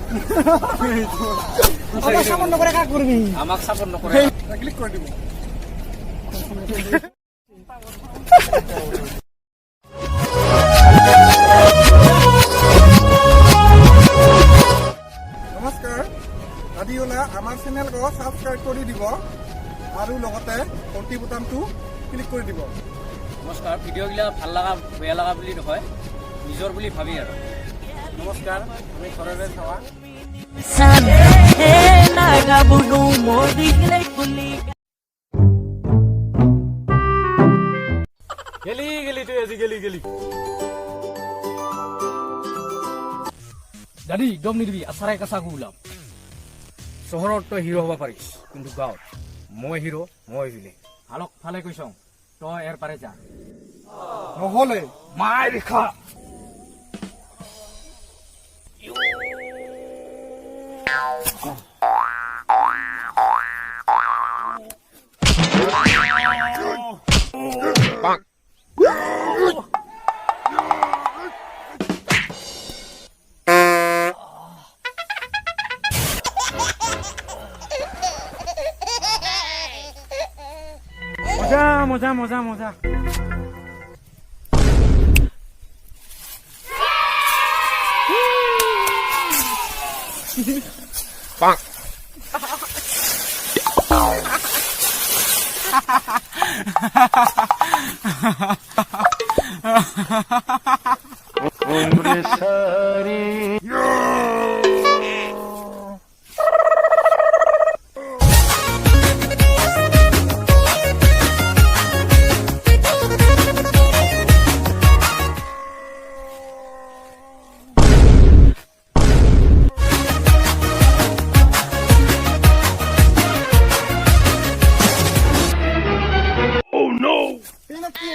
আমাক সাপোৰ্ট নকৰে কাক কৰিবি? আমাক সাপোৰ্ট নকৰে। ক্লিক কৰি দিব। নমস্কাৰ, আদিওলা আমাৰ চেনেলক সাবস্ক্ৰাইব কৰি দিব আৰু লগতে ঘণ্টি বুটামটো ক্লিক কৰি দিব। নমস্কাৰ, ভিডিঅ'গিলা ভাল লগা বেয়া লগা বুলি নহয়, নিজৰ বুলি ভাবি আৰু। নমস্কাৰ, আমি ঘৰৰে চাৱা। গেলি তুই আজি গেলি দাদি দম নিদিবি, আচাৰাই কাচাকো ওলাম। চহৰত তই হিৰো হ'ব পাৰিছ, কিন্তু গাঁৱত মই হিৰো, মই ভিলে। ভালক ভালে কৈছ, তই ইয়াৰ পাৰে যা, নহ'লে মাই ৰেখা। মজা।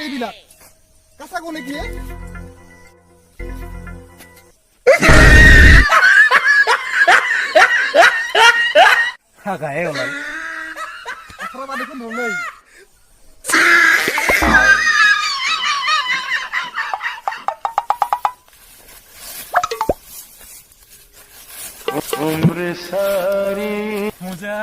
এইবিলাক কাঁচা গলে কি গায়ে ওলাই দেখোন নলই মজা